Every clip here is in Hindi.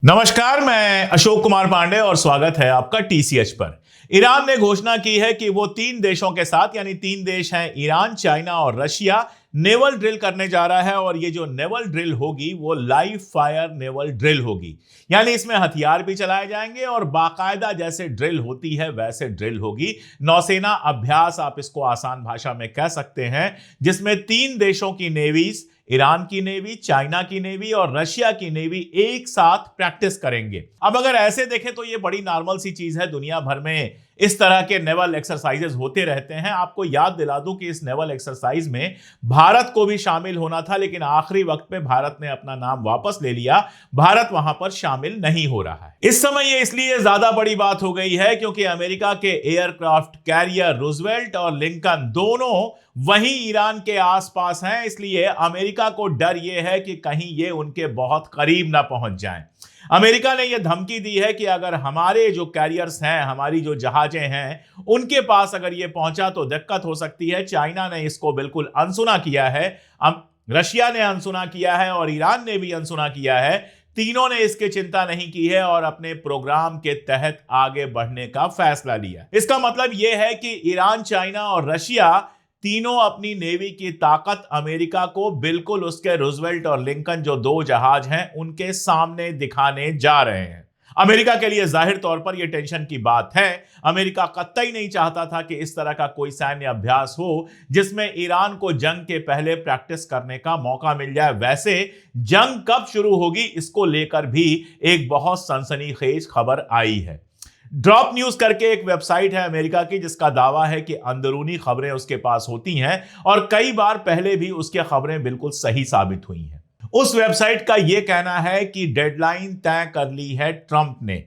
नमस्कार, मैं अशोक कुमार पांडे और स्वागत है आपका टीसीएच पर। ईरान ने घोषणा की है कि वो 3 देशों के साथ, यानी 3 देश हैं ईरान, चाइना और रशिया, नेवल ड्रिल करने जा रहा है। और ये जो नेवल ड्रिल होगी वो लाइव फायर नेवल ड्रिल होगी, यानी इसमें हथियार भी चलाए जाएंगे और बाकायदा जैसे ड्रिल होती है वैसे ड्रिल होगी। नौसेना अभ्यास आप इसको आसान भाषा में कह सकते हैं, जिसमें 3 देशों की नेवीज, ईरान की नेवी, चाइना की नेवी और रशिया की नेवी एक साथ प्रैक्टिस करेंगे। अब अगर ऐसे देखें तो ये बड़ी नॉर्मल सी चीज है, दुनिया भर में इस तरह के नेवल एक्सरसाइजेस होते रहते हैं। आपको याद दिला दूं कि इस नेवल एक्सरसाइज में भारत को भी शामिल होना था, लेकिन आखिरी वक्त पे भारत ने अपना नाम वापस ले लिया। भारत वहां पर शामिल नहीं हो रहा है इस समय। ये इसलिए ज्यादा बड़ी बात हो गई है क्योंकि अमेरिका के एयरक्राफ्ट कैरियर रूजवेल्ट और लिंकन दोनों वहीं ईरान के आसपास हैं। इसलिए अमेरिका को डर यह है कि कहीं ये उनके बहुत करीब ना पहुंच जाएं। अमेरिका ने यह धमकी दी है कि अगर हमारे जो कैरियर्स हैं, हमारी जो जहाजें हैं, उनके पास अगर ये पहुंचा तो दिक्कत हो सकती है। चाइना ने इसको बिल्कुल अनसुना किया है, रशिया ने अनसुना किया है और ईरान ने भी अनसुना किया है। तीनों ने इसकी चिंता नहीं की है और अपने प्रोग्राम के तहत आगे बढ़ने का फैसला लिया। इसका मतलब यह है कि ईरान, चाइना और रशिया तीनों अपनी नेवी की ताकत अमेरिका को बिल्कुल उसके रूजवेल्ट और लिंकन जो 2 जहाज हैं उनके सामने दिखाने जा रहे हैं। अमेरिका के लिए जाहिर तौर पर यह टेंशन की बात है। अमेरिका कतई नहीं चाहता था कि इस तरह का कोई सैन्य अभ्यास हो जिसमें ईरान को जंग के पहले प्रैक्टिस करने का मौका मिल जाए। वैसे जंग कब शुरू होगी इसको लेकर भी एक बहुत सनसनीखेज खबर आई है। ड्रॉप न्यूज करके एक वेबसाइट है अमेरिका की, जिसका दावा है कि अंदरूनी खबरें उसके पास होती हैं और कई बार पहले भी उसके खबरें बिल्कुल सही साबित हुई हैं। उस वेबसाइट का यह कहना है कि डेडलाइन तय कर ली है ट्रंप ने,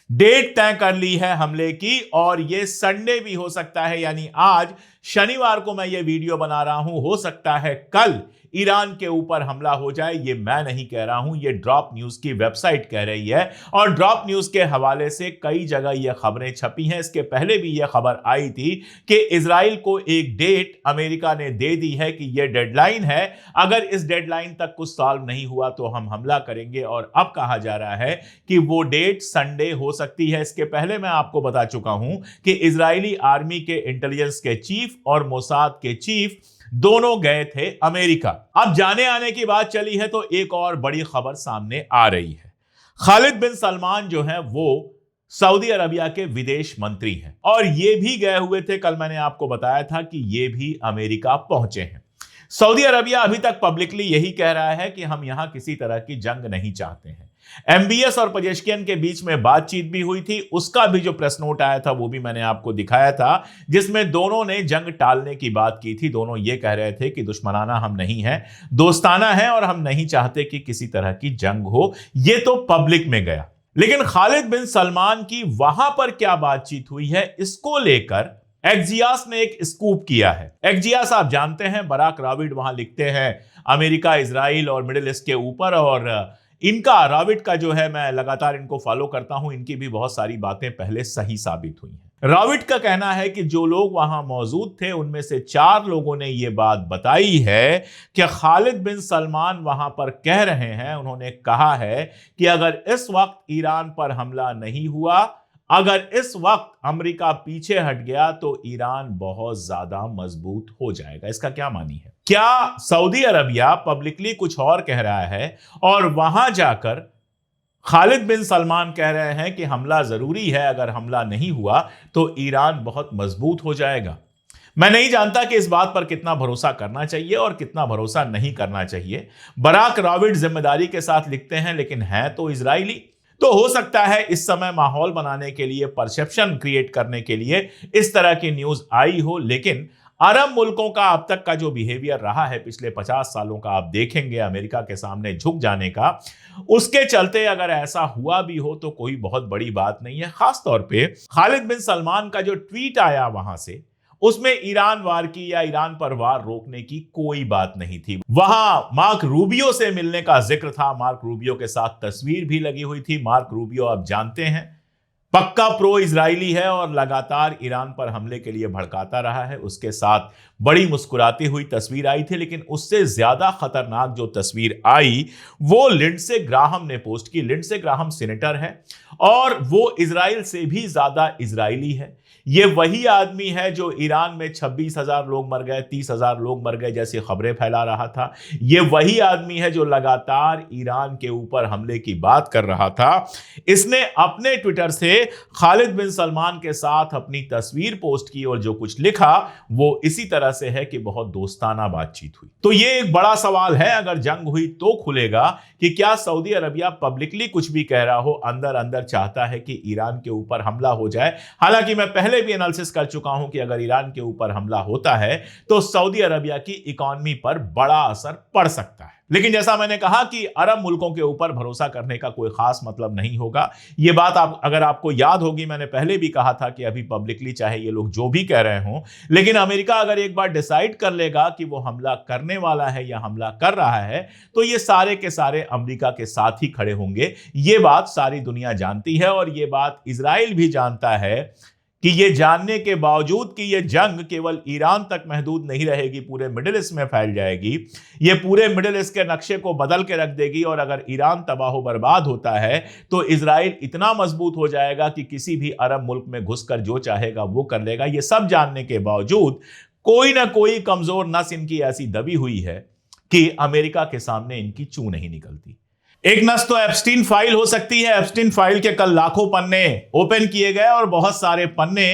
डेट तय कर ली है हमले की, और यह संडे भी हो सकता है, यानी आज शनिवार को मैं ये वीडियो बना रहा हूं, हो सकता है कल ईरान के ऊपर हमला हो जाए। ये मैं नहीं कह रहा हूं, ये ड्रॉप न्यूज की वेबसाइट कह रही है और ड्रॉप न्यूज के हवाले से कई जगह ये खबरें छपी हैं। इसके पहले भी यह खबर आई थी कि इजराइल को एक डेट अमेरिका ने दे दी है कि यह डेडलाइन है, अगर इस डेडलाइन तक कुछ सॉल्व नहीं हुआ तो हम हमला करेंगे। और अब कहा जा रहा है कि वो डेट संडे हो सकती है। इसके पहले मैं आपको बता चुका हूं कि इजरायली आर्मी के इंटेलिजेंस के चीफ और मोसाद के चीफ दोनों गए थे अमेरिका। अब जाने आने की बात चली है तो एक और बड़ी खबर सामने आ रही है। खालिद बिन सलमान जो है वो सऊदी अरबिया के विदेश मंत्री हैं और ये भी गए हुए थे। कल मैंने आपको बताया था कि ये भी अमेरिका पहुंचे हैं। सऊदी अरबिया अभी तक पब्लिकली यही कह रहा है कि हम यहां किसी तरह की जंग नहीं चाहते हैं। एमबीएस और पजेश्कियन के बीच में बातचीत भी हुई थी, उसका भी जो प्रेस नोट आया था वो भी मैंने आपको दिखाया था, जिसमें दोनों ने जंग टालने की बात की थी। दोनों ये कह रहे थे कि दुश्मनाना हम नहीं हैं, दोस्ताना है और हम नहीं चाहते कि किसी तरह की जंग हो। ये तो पब्लिक में गया, लेकिन खालिद बिन सलमान की वहां पर क्या बातचीत हुई है इसको लेकर एक्जियास ने एक स्कूप किया है। एक्जियास आप जानते हैं, बराक राविड वहां लिखते हैं अमेरिका, इजराइल और मिडिल ईस्ट के ऊपर, और इनका राविड का जो है, मैं लगातार इनको फॉलो करता हूं, इनकी भी बहुत सारी बातें पहले सही साबित हुई हैं। राविड का कहना है कि जो लोग वहां मौजूद थे उनमें से 4 लोगों ने यह बात बताई है कि खालिद बिन सलमान वहां पर कह रहे हैं, उन्होंने कहा है कि अगर इस वक्त ईरान पर हमला नहीं हुआ, अगर इस वक्त अमेरिका पीछे हट गया तो ईरान बहुत ज्यादा मजबूत हो जाएगा। इसका क्या मानी है? क्या सऊदी अरबिया पब्लिकली कुछ और कह रहा है और वहां जाकर खालिद बिन सलमान कह रहे हैं कि हमला जरूरी है, अगर हमला नहीं हुआ तो ईरान बहुत मजबूत हो जाएगा? मैं नहीं जानता कि इस बात पर कितना भरोसा करना चाहिए और कितना भरोसा नहीं करना चाहिए। बराक राविड जिम्मेदारी के साथ लिखते हैं, लेकिन है तो इजरायली। तो हो सकता है इस समय माहौल बनाने के लिए, परसेप्शन क्रिएट करने के लिए इस तरह की न्यूज आई हो। लेकिन अरब मुल्कों का अब तक का जो बिहेवियर रहा है पिछले 50 सालों का, आप देखेंगे अमेरिका के सामने झुक जाने का, उसके चलते अगर ऐसा हुआ भी हो तो कोई बहुत बड़ी बात नहीं है। खासतौर पे खालिद बिन सलमान का जो ट्वीट आया वहां से, उसमें ईरान वार की या ईरान पर वार रोकने की कोई बात नहीं थी। वहां मार्क रूबियो से मिलने का जिक्र था, मार्क रूबियो के साथ तस्वीर भी लगी हुई थी। मार्क रूबियो आप जानते हैं पक्का प्रो इजरायली है और लगातार ईरान पर हमले के लिए भड़काता रहा है। उसके साथ बड़ी मुस्कुराती हुई तस्वीर आई थी, लेकिन उससे ज्यादा खतरनाक जो तस्वीर आई वो लिंडसे ग्राहम ने पोस्ट की। लिंडसे ग्राहम सीनेटर है और वो इजराइल से भी ज्यादा इजरायली है। ये वही आदमी है जो ईरान में 26,000 लोग मर गए, 30,000 लोग मर गए जैसी खबरें फैला रहा था। ये वही आदमी है जो लगातार ईरान के ऊपर हमले की बात कर रहा था। इसने अपने ट्विटर से खालिद बिन सलमान के साथ अपनी तस्वीर पोस्ट की और जो कुछ लिखा वो इसी तरह से है कि बहुत दोस्ताना बातचीत हुई। तो ये एक बड़ा सवाल है, अगर जंग हुई तो खुलेगा कि क्या सऊदी अरबिया पब्लिकली कुछ भी कह रहा हो, अंदर अंदर चाहता है कि ईरान के ऊपर हमला हो जाए। हालांकि मैं पहले भी एनालिसिस कर चुका हूं कि अगर ईरान के ऊपर हमला होता है तो सऊदी अरबिया की इकोनॉमी पर बड़ा असर पड़ सकता है। लेकिन जैसा मैंने कहा कि अरब मुल्कों के ऊपर भरोसा करने का कोई खास मतलब नहीं होगा। यह बात अगर आपको याद होगी, मैंने पहले भी कहा था कि अभी पब्लिकली चाहे ये लोग जो भी कह रहे हों, लेकिन अमेरिका अगर एक बार डिसाइड कर लेगा कि वो हमला करने वाला है या हमला कर रहा है तो ये सारे के सारे अमेरिका के साथ ही खड़े होंगे। ये बात सारी दुनिया जानती है और ये बात इजराइल भी जानता है कि ये जानने के बावजूद कि ये जंग केवल ईरान तक महदूद नहीं रहेगी, पूरे मिडिल ईस्ट में फैल जाएगी, ये पूरे मिडिल ईस्ट के नक्शे को बदल के रख देगी। और अगर ईरान तबाह बर्बाद होता है तो इजराइल इतना मजबूत हो जाएगा कि किसी भी अरब मुल्क में घुसकर जो चाहेगा वो कर लेगा। ये सब जानने के बावजूद कोई ना कोई कमजोर नस इनकी ऐसी दबी हुई है कि अमेरिका के सामने इनकी चू नहीं निकलती। एक नस तो एप्स्टीन फाइल हो सकती है। एप्स्टीन फाइल के कल लाखों पन्ने ओपन किए गए और बहुत सारे पन्ने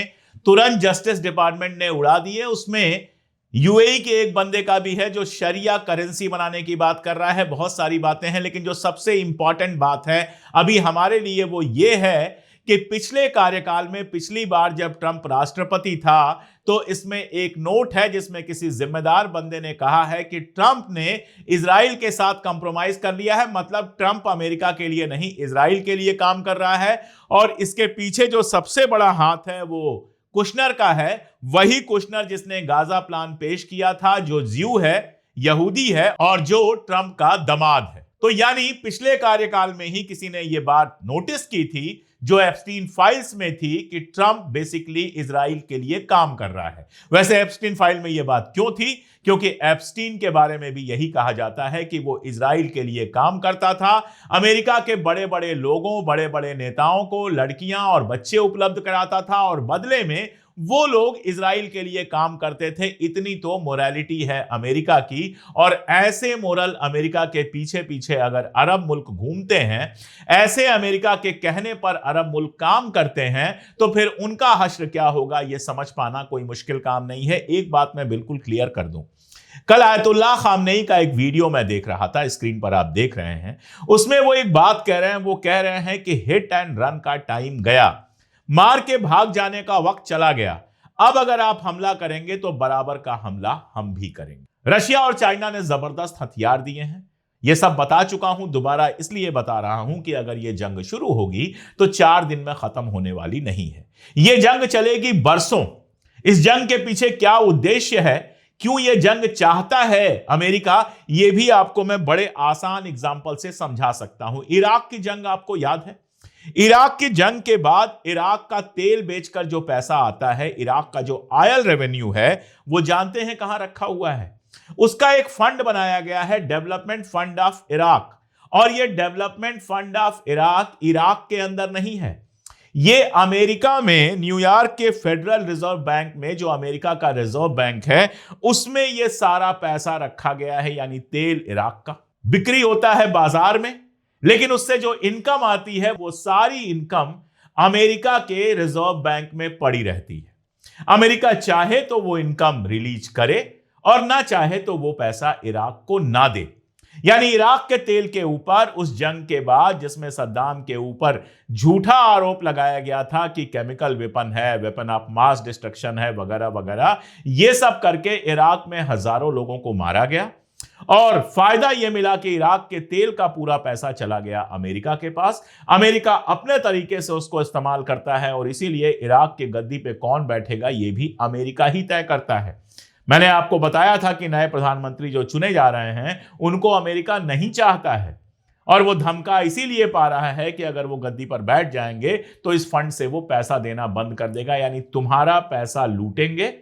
तुरंत जस्टिस डिपार्टमेंट ने उड़ा दिए। उसमें यूएई के एक बंदे का भी है जो शरिया करेंसी बनाने की बात कर रहा है। बहुत सारी बातें हैं, लेकिन जो सबसे इंपॉर्टेंट बात है अभी हमारे लिए वो ये है कि पिछले कार्यकाल में पिछली बार जब ट्रंप राष्ट्रपति था तो इसमें एक नोट है जिसमें किसी जिम्मेदार बंदे ने कहा है कि ट्रंप ने इजराइल के साथ कंप्रोमाइज कर लिया है। मतलब ट्रंप अमेरिका के लिए नहीं, इजराइल के लिए काम कर रहा है। और इसके पीछे जो सबसे बड़ा हाथ है वो कुशनर का है, वही कुशनर जिसने गाजा प्लान पेश किया था, जो ज्यू है, यहूदी है और जो ट्रंप का दामाद है। तो यानी पिछले कार्यकाल में ही किसी ने यह बात नोटिस की थी जो एप्स्टीन फाइल्स में थी कि ट्रंप बेसिकली इजराइल के लिए काम कर रहा है। वैसे एप्स्टीन फाइल में यह बात क्यों थी? क्योंकि एप्स्टीन के बारे में भी यही कहा जाता है कि वो इजराइल के लिए काम करता था। अमेरिका के बड़े बड़े लोगों, बड़े बड़े नेताओं को लड़कियां और बच्चे उपलब्ध कराता था और बदले में वो लोग इजराइल के लिए काम करते थे। इतनी तो मोरालिटी है अमेरिका की। और ऐसे मोरल अमेरिका के पीछे पीछे अगर अरब मुल्क घूमते हैं, ऐसे अमेरिका के कहने पर अरब मुल्क काम करते हैं, तो फिर उनका हश्र क्या होगा ये समझ पाना कोई मुश्किल काम नहीं है। एक बात मैं बिल्कुल क्लियर कर दूं, कल आयतुल्लाह खामनेई का एक वीडियो मैं देख रहा था, स्क्रीन पर आप देख रहे हैं। उसमें वो एक बात कह रहे हैं, वो कह रहे हैं कि हिट एंड रन का टाइम गया, मार के भाग जाने का वक्त चला गया। अब अगर आप हमला करेंगे तो बराबर का हमला हम भी करेंगे। रशिया और चाइना ने जबरदस्त हथियार दिए हैं। यह सब बता चुका हूं, दोबारा इसलिए बता रहा हूं कि अगर यह जंग शुरू होगी तो 4 दिन में खत्म होने वाली नहीं है। यह जंग चलेगी बरसों। इस जंग के पीछे क्या उद्देश्य है, क्यों यह जंग चाहता है अमेरिका, यह भी आपको मैं बड़े आसान एग्जाम्पल से समझा सकता हूं। इराक की जंग आपको याद है? इराक की जंग के बाद इराक का तेल बेचकर जो पैसा आता है, इराक का जो ऑयल रेवेन्यू है, वो जानते हैं कहां रखा हुआ है? उसका एक फंड बनाया गया है, डेवलपमेंट फंड ऑफ इराक। और ये development fund of Iraq Iraq के अंदर नहीं है, ये अमेरिका में न्यूयॉर्क के फेडरल रिजर्व बैंक में, जो अमेरिका का रिजर्व बैंक है, उसमें ये सारा पैसा रखा गया है। यानी तेल इराक का बिक्री होता है बाजार में, लेकिन उससे जो इनकम आती है वो सारी इनकम अमेरिका के रिजर्व बैंक में पड़ी रहती है। अमेरिका चाहे तो वो इनकम रिलीज करे और ना चाहे तो वो पैसा इराक को ना दे। यानी इराक के तेल के ऊपर उस जंग के बाद, जिसमें सद्दाम के ऊपर झूठा आरोप लगाया गया था कि केमिकल वेपन है, वेपन ऑफ मास डिस्ट्रक्शन है, वगैरह वगैरह, ये सब करके इराक में हजारों लोगों को मारा गया। और फायदा यह मिला कि इराक के तेल का पूरा पैसा चला गया अमेरिका के पास। अमेरिका अपने तरीके से उसको इस्तेमाल करता है और इसीलिए इराक के गद्दी पे कौन बैठेगा यह भी अमेरिका ही तय करता है। मैंने आपको बताया था कि नए प्रधानमंत्री जो चुने जा रहे हैं उनको अमेरिका नहीं चाहता है। और वो धमका इसीलिए पा रहा है कि अगर वो गद्दी पर बैठ जाएंगे तो इस फंड से वो पैसा देना बंद कर देगा, यानी तुम्हारा पैसा लूटेंगे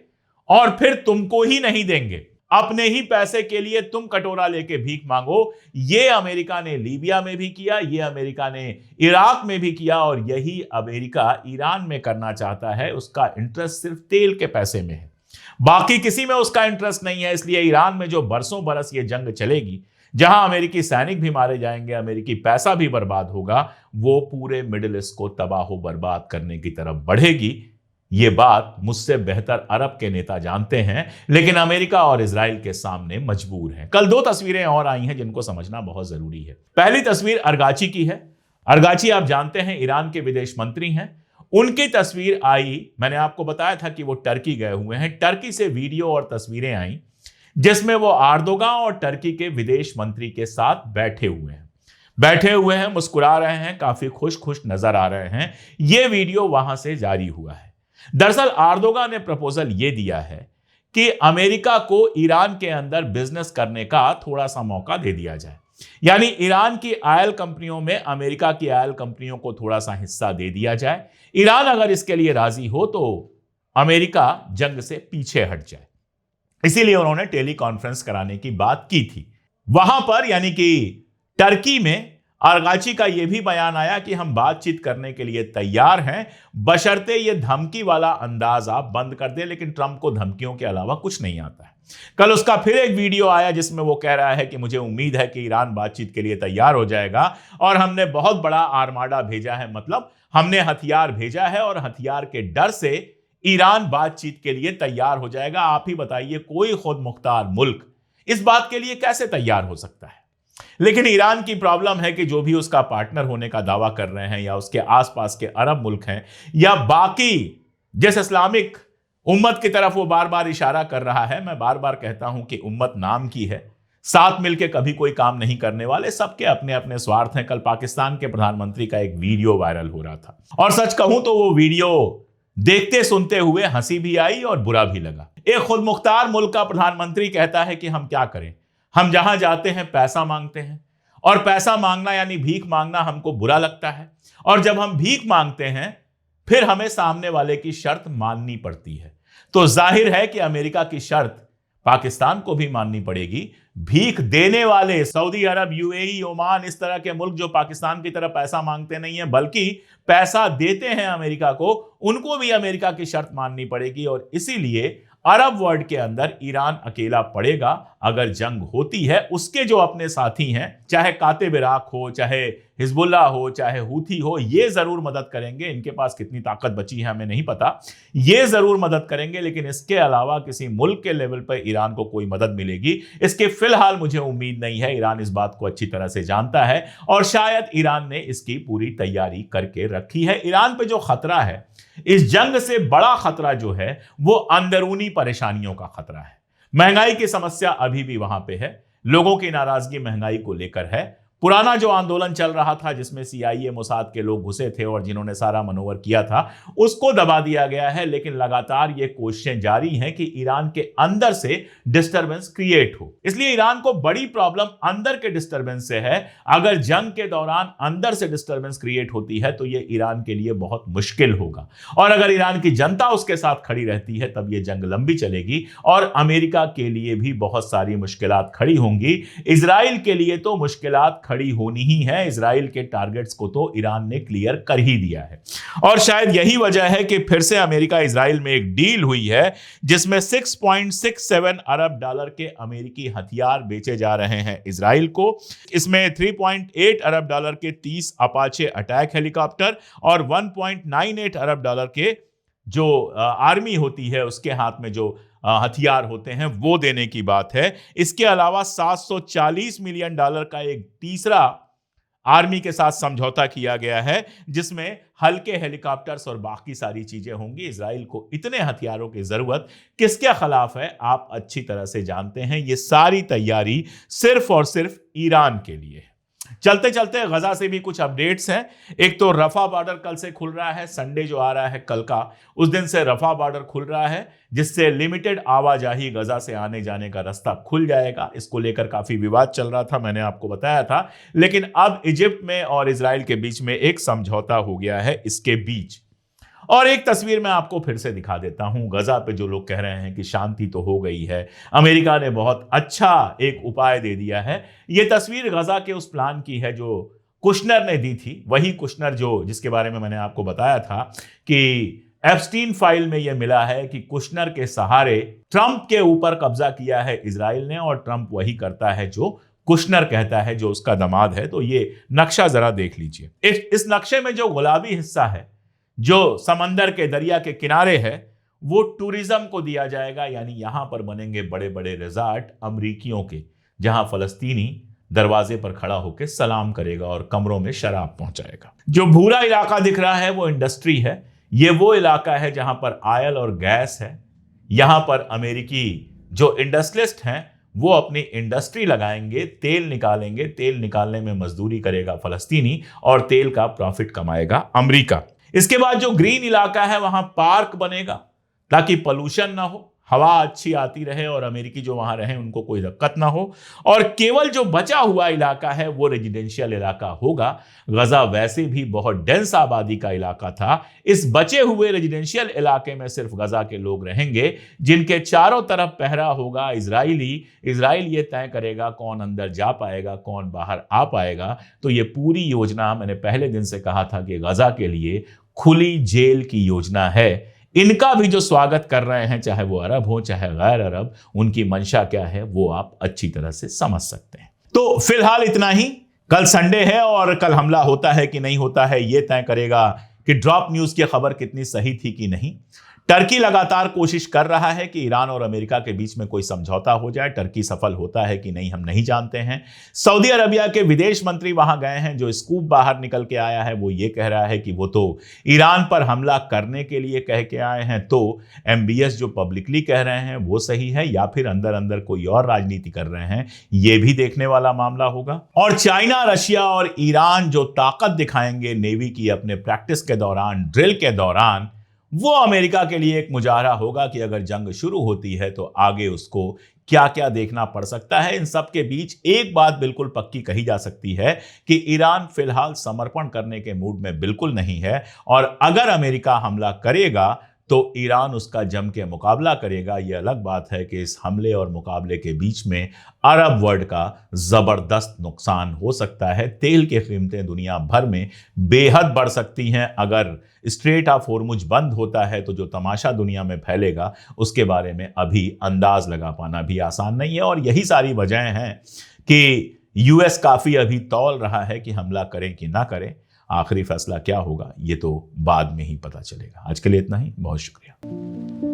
और फिर तुमको ही नहीं देंगे। अपने ही पैसे के लिए तुम कटोरा लेके भीख मांगो। ये अमेरिका ने लीबिया में भी किया, ये अमेरिका ने इराक में भी किया और यही अमेरिका ईरान में करना चाहता है। उसका इंटरेस्ट सिर्फ तेल के पैसे में है, बाकी किसी में उसका इंटरेस्ट नहीं है। इसलिए ईरान में जो बरसों बरस ये जंग चलेगी, जहां अमेरिकी सैनिक भी मारे जाएंगे, अमेरिकी पैसा भी बर्बाद होगा, वो पूरे मिडिल ईस्ट को तबाह बर्बाद करने की तरफ बढ़ेगी। ये बात मुझसे बेहतर अरब के नेता जानते हैं, लेकिन अमेरिका और इजराइल के सामने मजबूर हैं। कल 2 तस्वीरें और आई हैं जिनको समझना बहुत जरूरी है। पहली तस्वीर अरगाची की है। अरगाची आप जानते हैं ईरान के विदेश मंत्री हैं। उनकी तस्वीर आई, मैंने आपको बताया था कि वो टर्की गए हुए हैं। टर्की से वीडियो और तस्वीरें आई जिसमें वो एर्दोगान और टर्की के विदेश मंत्री के साथ बैठे हुए हैं, मुस्कुरा रहे हैं, काफी खुश नजर आ रहे हैं। ये वीडियो वहां से जारी हुआ है। दरअसल एर्दोगान ने प्रपोजल यह दिया है कि अमेरिका को ईरान के अंदर बिजनेस करने का थोड़ा सा मौका दे दिया जाए, यानी ईरान की ऑयल कंपनियों में अमेरिका की ऑयल कंपनियों को थोड़ा सा हिस्सा दे दिया जाए। ईरान अगर इसके लिए राजी हो तो अमेरिका जंग से पीछे हट जाए। इसीलिए उन्होंने टेली कॉन्फ्रेंस कराने की बात की थी। वहां पर यानी कि टर्की में अरगाची का यह भी बयान आया कि हम बातचीत करने के लिए तैयार हैं, बशर्ते यह धमकी वाला अंदाज आप बंद कर दें। लेकिन ट्रंप को धमकियों के अलावा कुछ नहीं आता है। कल उसका फिर एक वीडियो आया जिसमें वो कह रहा है कि मुझे उम्मीद है कि ईरान बातचीत के लिए तैयार हो जाएगा और हमने बहुत बड़ा आर्माडा भेजा है, मतलब हमने हथियार भेजा है और हथियार के डर से ईरान बातचीत के लिए तैयार हो जाएगा। आप ही बताइए, कोई खुद मुख्तार मुल्क इस बात के लिए कैसे तैयार हो सकता है? लेकिन ईरान की प्रॉब्लम है कि जो भी उसका पार्टनर होने का दावा कर रहे हैं या उसके आसपास के अरब मुल्क हैं या बाकी जिस इस्लामिक उम्मत की तरफ वो बार बार इशारा कर रहा है, मैं बार बार कहता हूं कि उम्मत नाम की है, साथ मिलकर कभी कोई काम नहीं करने वाले, सबके अपने अपने स्वार्थ हैं। कल पाकिस्तान के प्रधानमंत्री का एक वीडियो वायरल हो रहा था और सच कहूं तो वो वीडियो देखते सुनते हुए हंसी भी आई और बुरा भी लगा। एक खुद मुख्तार मुल्क का प्रधानमंत्री कहता है कि हम क्या करें, हम जहां जाते हैं पैसा मांगते हैं और पैसा मांगना यानी भीख मांगना हमको बुरा लगता है, और जब हम भीख मांगते हैं फिर हमें सामने वाले की शर्त माननी पड़ती है। तो जाहिर है कि अमेरिका की शर्त पाकिस्तान को भी माननी पड़ेगी। भीख देने वाले सऊदी अरब, यूएई, ओमान, इस तरह के मुल्क जो पाकिस्तान की तरफ पैसा मांगते नहीं है बल्कि पैसा देते हैं अमेरिका को, उनको भी अमेरिका की शर्त माननी पड़ेगी। और इसीलिए अरब वर्ल्ड के अंदर ईरान अकेला पड़ेगा अगर जंग होती है। उसके जो अपने साथी हैं, चाहे कातिब इराक हो, चाहे हिजबुल्लाह हो, चाहे हूथी हो, ये जरूर मदद करेंगे। इनके पास कितनी ताकत बची है हमें नहीं पता, ये जरूर मदद करेंगे, लेकिन इसके अलावा किसी मुल्क के लेवल पर ईरान को कोई मदद मिलेगी इसके फिलहाल मुझे उम्मीद नहीं है। ईरान इस बात को अच्छी तरह से जानता है और शायद ईरान ने इसकी पूरी तैयारी करके रखी है। ईरान पे जो खतरा है, इस जंग से बड़ा खतरा जो है वो अंदरूनी परेशानियों का खतरा है। महंगाई की समस्या अभी भी वहां पे है, लोगों की नाराजगी महंगाई को लेकर है। पुराना जो आंदोलन चल रहा था जिसमें सीआईए, मोसाद के लोग घुसे थे और जिन्होंने सारा मनोवर किया था, उसको दबा दिया गया है। लेकिन लगातार ये कोशिशें जारी हैं कि ईरान के अंदर से डिस्टरबेंस क्रिएट हो। इसलिए ईरान को बड़ी प्रॉब्लम अंदर के डिस्टरबेंस से है। अगर जंग के दौरान अंदर से डिस्टरबेंस क्रिएट होती है तो ये ईरान के लिए बहुत मुश्किल होगा, और अगर ईरान की जनता उसके साथ खड़ी रहती है तब ये जंग लंबी चलेगी और अमेरिका के लिए भी बहुत सारी मुश्किलात खड़ी होंगी। इजराइल के लिए तो मुश्किलात खड़ी होनी ही है। इजराइल के टारगेट्स को तो ईरान ने क्लियर कर ही दिया है, और शायद यही वजह है कि फिर से अमेरिका इजराइल में एक डील हुई है जिसमें $6.67 अरब के अमेरिकी हथियार बेचे जा रहे हैं इजराइल को। इसमें $3.8 अरब के 30 अपाचे अटैक हेलीकॉप्टर और $1.98 अरब के जो आर्मी होती है उसके हाथ में जो हथियार होते हैं वो देने की बात है। इसके अलावा $740 मिलियन का एक तीसरा आर्मी के साथ समझौता किया गया है जिसमें हल्के हेलीकॉप्टर्स और बाकी सारी चीजें होंगी। इजराइल को इतने हथियारों की जरूरत किसके खिलाफ है आप अच्छी तरह से जानते हैं। ये सारी तैयारी सिर्फ और सिर्फ ईरान के लिए है। चलते चलते गजा से भी कुछ अपडेट्स हैं। एक तो रफा बॉर्डर कल से खुल रहा है, संडे जो आ रहा है कल का, उस दिन से रफा बॉर्डर खुल रहा है, जिससे लिमिटेड आवाजाही गजा से आने जाने का रास्ता खुल जाएगा। इसको लेकर काफी विवाद चल रहा था, मैंने आपको बताया था, लेकिन अब इजिप्ट में और इजराइल के बीच में एक समझौता हो गया है इसके बीच। और एक तस्वीर मैं आपको फिर से दिखा देता हूं। गजा पे जो लोग कह रहे हैं कि शांति तो हो गई है, अमेरिका ने बहुत अच्छा एक उपाय दे दिया है, यह तस्वीर गजा के उस प्लान की है जो कुशनर ने दी थी। वही कुशनर जिसके बारे में मैंने आपको बताया था कि एप्स्टीन फाइल में यह मिला है कि कुशनर के सहारे ट्रंप के ऊपर कब्जा किया है इजराइल ने, और ट्रंप वही करता है जो कुशनर कहता है, जो उसका दामाद है। तो ये नक्शा जरा देख लीजिए। इस नक्शे में जो गुलाबी हिस्सा है, जो समंदर के दरिया के किनारे है, वो टूरिज्म को दिया जाएगा, यानी यहां पर बनेंगे बड़े बड़े रिजॉर्ट अमरीकियों के, जहां फलस्तीनी दरवाजे पर खड़ा होकर सलाम करेगा और कमरों में शराब पहुंचाएगा। जो भूरा इलाका दिख रहा है वो इंडस्ट्री है। ये वो इलाका है जहां पर ऑयल और गैस है। यहां पर अमेरिकी जो इंडस्ट्रियलिस्ट हैं वो अपनी इंडस्ट्री लगाएंगे, तेल निकालेंगे, तेल निकालने में मजदूरी करेगा फलस्तीनी और तेल का प्रॉफिट कमाएगा अमेरिका। इसके बाद जो ग्रीन इलाका है वहां पार्क बनेगा ताकि पोल्यूशन ना हो, हवा अच्छी आती रहे और अमेरिकी जो वहां रहे उनको कोई दिक्कत ना हो। और केवल जो बचा हुआ इलाका है वो रेजिडेंशियल इलाका होगा। गजा वैसे भी बहुत डेंस आबादी का इलाका था। इस बचे हुए रेजिडेंशियल इलाके में सिर्फ गजा के लोग रहेंगे, जिनके चारों तरफ पहरा होगा इजराइल ये तय करेगा कौन अंदर जा पाएगा, कौन बाहर आ पाएगा। तो ये पूरी योजना मैंने पहले दिन से कहा था कि गजा के लिए खुली जेल की योजना है। इनका भी जो स्वागत कर रहे हैं, चाहे वो अरब हो चाहे गैर अरब, उनकी मंशा क्या है वो आप अच्छी तरह से समझ सकते हैं। तो फिलहाल इतना ही। कल संडे है और कल हमला होता है कि नहीं होता है ये तय करेगा कि ड्रॉप न्यूज की खबर कितनी सही थी कि नहीं। टर्की लगातार कोशिश कर रहा है कि ईरान और अमेरिका के बीच में कोई समझौता हो जाए। टर्की सफल होता है कि नहीं हम नहीं जानते हैं। सऊदी अरबिया के विदेश मंत्री वहां गए हैं। जो स्कूप बाहर निकल के आया है वो ये कह रहा है कि वो तो ईरान पर हमला करने के लिए कह के आए हैं। तो एमबीएस जो पब्लिकली कह रहे हैं वो सही है या फिर अंदर अंदर कोई और राजनीति कर रहे हैं, ये भी देखने वाला मामला होगा। और चाइना, रशिया और ईरान जो ताकत दिखाएंगे नेवी की अपने प्रैक्टिस के दौरान, ड्रिल के दौरान, वो अमेरिका के लिए एक मुजाहरा होगा कि अगर जंग शुरू होती है तो आगे उसको क्या क्या देखना पड़ सकता है। इन सब के बीच एक बात बिल्कुल पक्की कही जा सकती है कि ईरान फिलहाल समर्पण करने के मूड में बिल्कुल नहीं है, और अगर अमेरिका हमला करेगा तो ईरान उसका जम के मुकाबला करेगा। यह अलग बात है कि इस हमले और मुकाबले के बीच में अरब वर्ल्ड का जबरदस्त नुकसान हो सकता है। तेल की कीमतें दुनिया भर में बेहद बढ़ सकती हैं। अगर स्ट्रेट ऑफ होर्मुज बंद होता है तो जो तमाशा दुनिया में फैलेगा उसके बारे में अभी अंदाज लगा पाना भी आसान नहीं है। और यही सारी वजह हैं कि यूएस काफी अभी तौल रहा है कि हमला करें कि ना करें। आखिरी फैसला क्या होगा ये तो बाद में ही पता चलेगा। आज के लिए इतना ही, बहुत शुक्रिया।